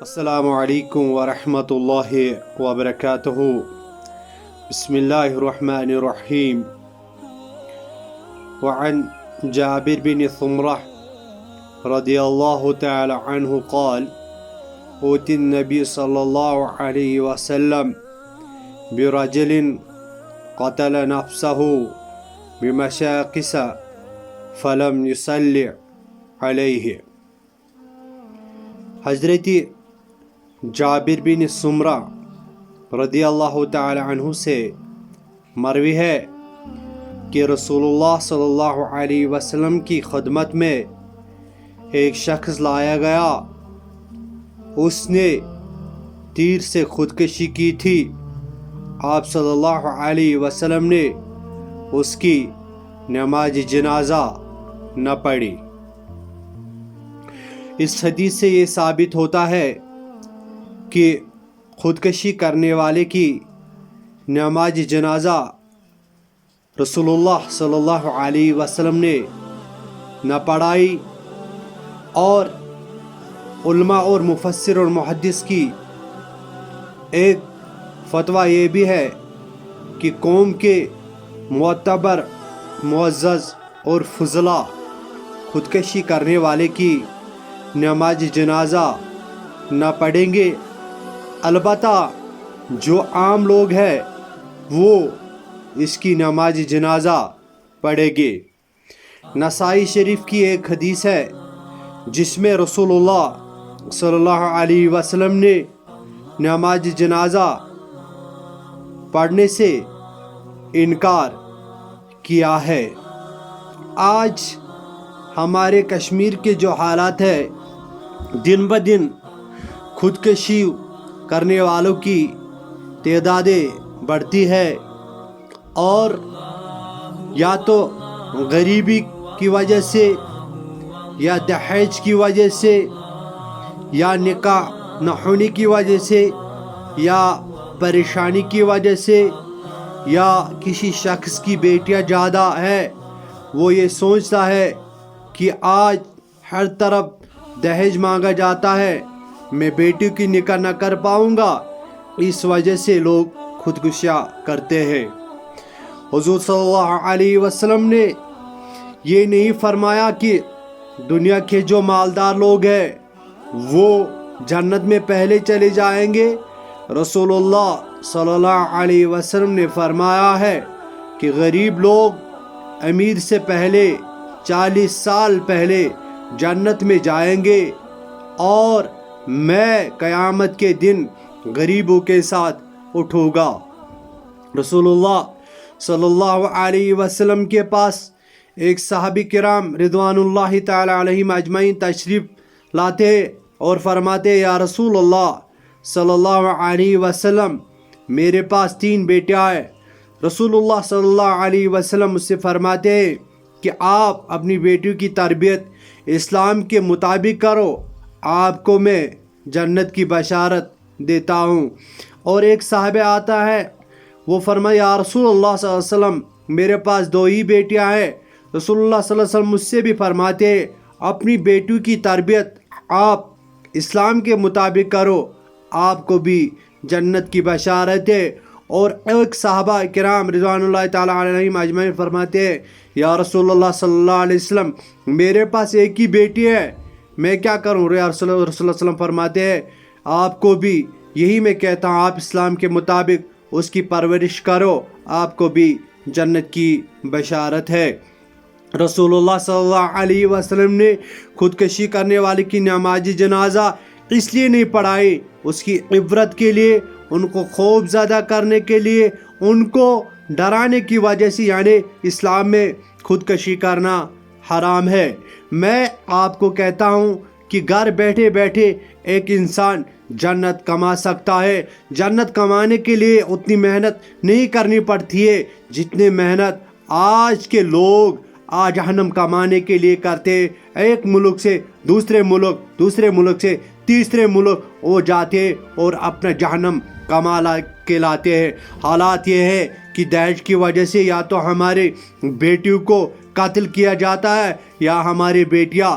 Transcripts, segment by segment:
السلام علیکم ورحمۃ اللہ وبرکاتہ۔ بسم اللہ الرحمن الرحیم۔ وعن جابر بن ثمرہ رضی اللہ تعالی عنہ قال اوتی النبی صلی اللہ علیہ وسلم برجل قتل نفسه بمشاقص فلم يصلي علیہ۔ حضرت جابر بن ثمرہ رضی اللہ تعالی عنہ سے مروی ہے کہ رسول اللہ صلی اللہ علیہ وسلم کی خدمت میں ایک شخص لایا گیا، اس نے تیر سے خودکشی کی تھی۔ آپ صلی اللہ علیہ وسلم نے اس کی نماز جنازہ نہ پڑھی۔ اس حدیث سے یہ ثابت ہوتا ہے کہ خودکشی کرنے والے کی نماز جنازہ رسول اللہ صلی اللہ علیہ وسلم نے نہ پڑھائی، اور علماء اور مفسر اور محدث کی ایک فتویٰ یہ بھی ہے کہ قوم کے معتبر، معزز اور فضلاء خودکشی کرنے والے کی نماز جنازہ نہ پڑھیں گے، البتہ جو عام لوگ ہیں وہ اس کی نماز جنازہ پڑھیں گے۔ نسائی شریف کی ایک حدیث ہے جس میں رسول اللہ صلی اللہ علیہ وسلم نے نماز جنازہ پڑھنے سے انکار کیا ہے۔ آج ہمارے کشمیر کے جو حالات ہیں، دن بدن خودکشی کرنے والوں کی تعدادیں بڑھتی ہے، اور یا تو غریبی کی وجہ سے، یا دہیج کی وجہ سے، یا نکاح نہ ہونے کی وجہ سے، یا پریشانی کی وجہ سے، یا کسی شخص کی بیٹیاں زیادہ ہے، وہ یہ سوچتا ہے کہ آج ہر طرف دہیج مانگا جاتا ہے، میں بیٹی کی نکاح نہ کر پاؤں گا، اس وجہ سے لوگ خودکشیاں کرتے ہیں۔ حضور صلی اللہ علیہ وسلم نے یہ نہیں فرمایا کہ دنیا کے جو مالدار لوگ ہیں وہ جنت میں پہلے چلے جائیں گے۔ رسول اللہ صلی اللہ علیہ وسلم نے فرمایا ہے کہ غریب لوگ امیر سے پہلے 40 سال پہلے جنت میں جائیں گے، اور میں قیامت کے دن غریبوں کے ساتھ اٹھوں گا۔ رسول اللہ صلی اللہ علیہ وسلم کے پاس ایک صحابی کرام رضوان اللہ تعالی علیہم اجمعین تشریف لاتے اور فرماتے، یا رسول اللہ صلی اللہ علیہ وسلم، میرے پاس 3 بیٹیاں ہیں۔ رسول اللہ صلی اللہ علیہ وسلم اس سے فرماتے کہ آپ اپنی بیٹیوں کی تربیت اسلام کے مطابق کرو، آپ کو میں جنت کی بشارت دیتا ہوں۔ اور ایک صحابہ آتا ہے، وہ فرمایا، یا رسول اللہ صلی اللہ علیہ وسلم، میرے پاس 2 ہی بیٹیاں ہیں۔ رسول اللہ صلی اللہ علیہ وسلم مجھ سے بھی فرماتے، اپنی بیٹیوں کی تربیت آپ اسلام کے مطابق کرو، آپ کو بھی جنت کی بشارت ہے۔ اور ایک صحابہ کرام رضوان اللہ تعالیٰ علیہم اجمعین فرماتے ہیں، یا رسول اللہ صلی اللہ علیہ وسلم، میرے پاس ایک ہی بیٹی ہے، میں کیا کروں؟ یا رسول اللہ صلی اللہ علیہ وسلم فرماتے ہیں، آپ کو بھی یہی میں کہتا ہوں، آپ اسلام کے مطابق اس کی پرورش کرو، آپ کو بھی جنت کی بشارت ہے۔ رسول اللہ صلی اللہ علیہ وسلم نے خودکشی کرنے والے کی نماز جنازہ اس لیے نہیں پڑھائی، اس کی عبرت کے لیے، ان کو خوف زدہ کرنے کے لیے، ان کو ڈرانے کی وجہ سے، یعنی اسلام میں خودکشی کرنا حرام ہے۔ میں آپ کو کہتا ہوں کہ گھر بیٹھے بیٹھے ایک انسان جنت کما سکتا ہے۔ جنت کمانے کے لیے اتنی محنت نہیں کرنی پڑتی ہے جتنی محنت آج کے لوگ جہنم کمانے کے لیے کرتے۔ ایک ملک سے دوسرے ملک، دوسرے ملک سے تیسرے ملک وہ جاتے اور اپنا جہنم کما کے لاتے ہیں۔ حالات یہ ہے کہ دہیج کی وجہ سے یا تو ہمارے بیٹیوں کو قتل کیا جاتا ہے، یا ہماری بیٹیاں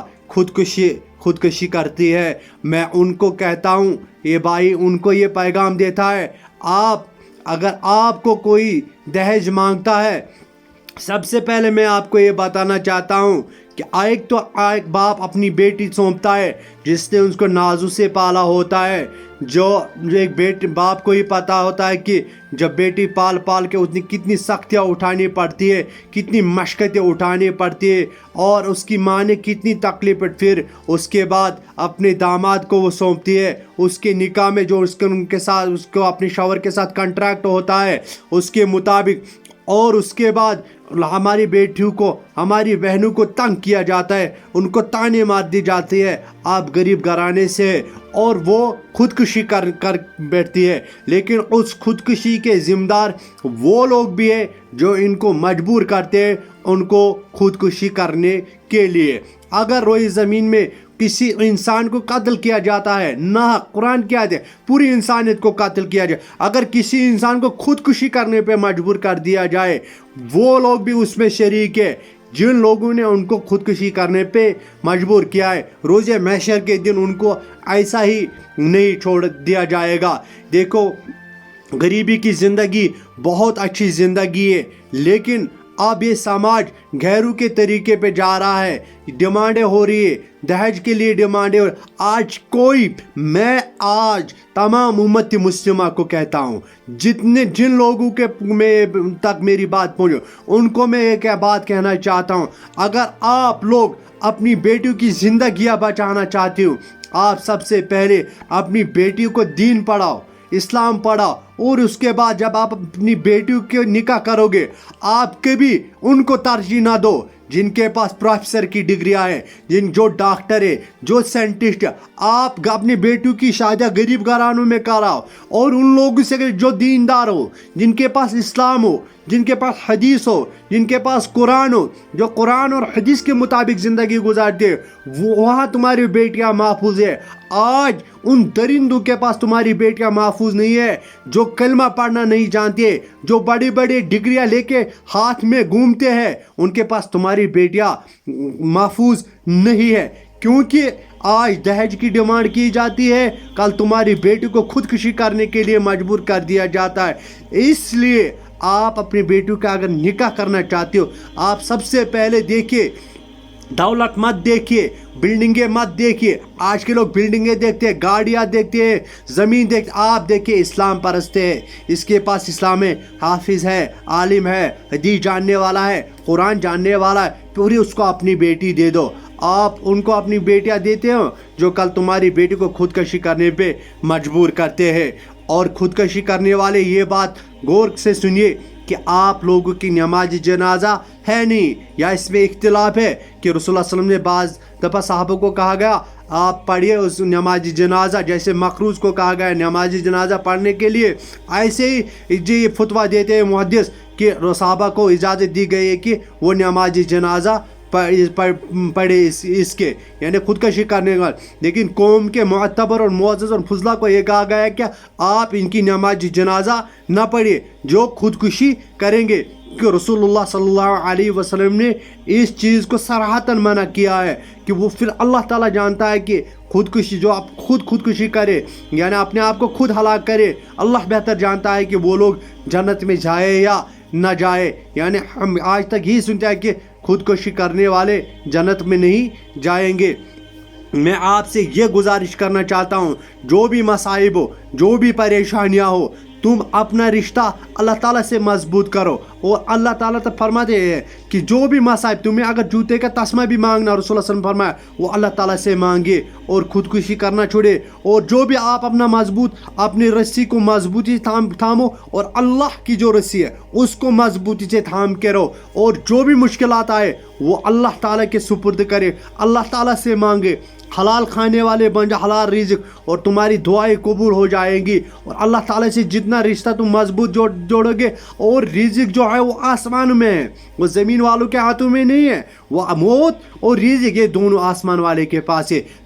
خودکشی کرتی ہے. میں ان کو کہتا ہوں یہ بھائی ان کو یہ پیغام دیتا ہے اگر آپ کو کوئی دہیج مانگتا ہے، سب سے پہلے میں آپ کو یہ بتانا چاہتا ہوں کہ ایک باپ اپنی بیٹی سونپتا ہے جس نے اس کو نازو سے پالا ہوتا ہے. جو ایک باپ کو ہی پتا ہوتا ہے کہ جب بیٹی پال کے اتنی کتنی سختیاں اٹھانی پڑتی ہے، کتنی مشقتیں اٹھانی پڑتی ہے، اور اس کی ماں نے کتنی تکلیف. پھر اس کے بعد اپنے داماد کو وہ سونپتی ہے. اس کے نکاح میں جو ان کے ساتھ اس کو اپنے شوہر کے ساتھ کنٹریکٹ ہوتا ہے اس کے مطابق، اور اس کے بعد ہماری بیٹیوں کو، ہماری بہنوں کو تنگ کیا جاتا ہے، ان کو تانے مار دی جاتی ہے آپ غریب گھرانے سے، اور وہ خودکشی کر بیٹھتی ہے. لیکن اس خودکشی کے ذمہ دار وہ لوگ بھی ہیں جو ان کو مجبور کرتے ہیں ان کو خودکشی کرنے کے لیے. اگر روئے زمین میں کسی انسان کو قتل کیا جاتا ہے، نہ قرآن کیا ہے پوری انسانیت کو قتل کیا جائے، اگر کسی انسان کو خودکشی کرنے پہ مجبور کر دیا جائے، وہ لوگ بھی اس میں شریک ہے جن لوگوں نے ان کو خودکشی کرنے پہ مجبور کیا ہے. روز محشر کے دن ان کو ایسا ہی نہیں چھوڑ دیا جائے گا. دیکھو، غریبی کی زندگی بہت اچھی زندگی ہے، لیکن اب یہ سماج غیروں کے طریقے پہ جا رہا ہے. ڈیمانڈیں ہو رہی ہے، دہیج کے لیے ڈیمانڈیں ہو رہی. میں آج تمام امت مسلمہ کو کہتا ہوں، جن لوگوں کے تک میری بات پہنچو ان کو میں ایک بات کہنا چاہتا ہوں. اگر آپ لوگ اپنی بیٹیوں کی زندگیاں بچانا چاہتے ہو، آپ سب سے پہلے اپنی بیٹیوں کو دین پڑھاؤ، اسلام پڑھاؤ، اور اس کے بعد جب آپ اپنی بیٹیوں کے نکاح کرو گے، آپ کبھی ان کو ترجیح نہ دو جن کے پاس پروفیسر کی ڈگریاں ہیں، جو ڈاکٹر ہے، جو سائنٹسٹ ہے. آپ اپنی بیٹیوں کی شادیاں غریب گھرانوں میں کراؤ، اور ان لوگوں سے جو دیندار ہو، جن کے پاس اسلام ہو، جن کے پاس حدیث ہو، جن کے پاس قرآن ہو، جو قرآن اور حدیث کے مطابق زندگی گزارتے، وہاں تمہاری بیٹیاں محفوظ ہے. آج ان درندوں کے پاس تمہاری بیٹیاں محفوظ نہیں ہے جو کلمہ پڑھنا نہیں جانتے، جو بڑی بڑی ڈگریاں لے کے ہاتھ میں گھومتے ہیں. ان کے پاس تمہاری بیٹیاں محفوظ نہیں ہے، کیونکہ آج دہیج کی ڈیمانڈ کی جاتی ہے، کل تمہاری بیٹی کو خودکشی کرنے کے لیے مجبور کر دیا جاتا ہے. اس لیے آپ اپنی بیٹیوں کا اگر نکاح کرنا چاہتے ہو، آپ سب سے پہلے دیکھیے، دولت مت دیکھیے، بلڈنگیں مت دیکھیے. آج کے لوگ بلڈنگیں دیکھتے ہیں، گاڑیاں دیکھتے ہیں، زمین دیکھتے. آپ دیکھیے اسلام پرست ہے، اس کے پاس اسلام ہے، حافظ ہے، عالم ہے، حدیث جاننے والا ہے، قرآن جاننے والا ہے، پوری اس کو اپنی بیٹی دے دو. آپ ان کو اپنی بیٹیاں دیتے ہو جو کل تمہاری بیٹی کو خودکشی کرنے پہ مجبور کرتے ہیں. اور خودکشی کرنے والے یہ بات غور سے سنیے کہ آپ لوگوں کی نماز جنازہ ہے نہیں، یا اس میں اختلاف ہے کہ رسول اللہ صلی اللہ علیہ وسلم نے بعض دفعہ صحابہ کو کہا گیا آپ پڑھیے اس نماز جنازہ، جیسے مخروز کو کہا گیا نماز جنازہ پڑھنے کے لیے، ایسے ہی یہ فتویٰ دیتے ہیں محدث کہ صحابہ کو اجازت دی گئی ہے کہ وہ نماز جنازہ پڑھے اس کے، یعنی خودکشی کرنے کا. لیکن قوم کے معتبر اور معزز اور فضلہ کو یہ کہا گیا ہے کہ آپ ان کی نماز جنازہ نہ پڑھیے جو خودکشی کریں گے، کہ رسول اللہ صلی اللہ علیہ وسلم نے اس چیز کو صراحتاً منع کیا ہے کہ وہ پھر اللہ تعالیٰ جانتا ہے کہ خودکشی جو آپ خودکشی کرے، یعنی اپنے آپ کو خود ہلاک کرے، اللہ بہتر جانتا ہے کہ وہ لوگ جنت میں جائے یا نہ جائے. یعنی ہم آج تک یہی سنتے ہیں کہ خودکشی کرنے والے جنت میں نہیں جائیں گے. میں آپ سے یہ گزارش کرنا چاہتا ہوں، جو بھی مصائب ہو، جو بھی پریشانیاں ہو، تم اپنا رشتہ اللہ تعالیٰ سے مضبوط کرو. اور اللہ تعالیٰ تو فرماتے ہیں کہ جو بھی مصائب، تمہیں اگر جوتے کا تسمہ بھی مانگنا، رسول اللہ صلی اللہ علیہ وسلم فرمایا وہ اللہ تعالیٰ سے مانگے اور خودکشی کرنا چھوڑے. اور جو بھی آپ اپنی رسی کو مضبوطی تھامو، اور اللہ کی جو رسی ہے اس کو مضبوطی سے تھام کے رہو. اور جو بھی مشکلات آئے وہ اللہ تعالیٰ کے سپرد کرے، اللہ تعالیٰ سے مانگے. حلال کھانے والے بن جا، حلال رزق، اور تمہاری دعائیں قبول ہو جائیں گی. اور اللہ تعالیٰ سے جتنا رشتہ تم مضبوط جوڑو گے، اور رزق جو ہے وہ آسمان میں ہے، وہ زمین والوں کے ہاتھوں میں نہیں ہے. وہ موت اور رزق یہ دونوں آسمان والے کے پاس ہے.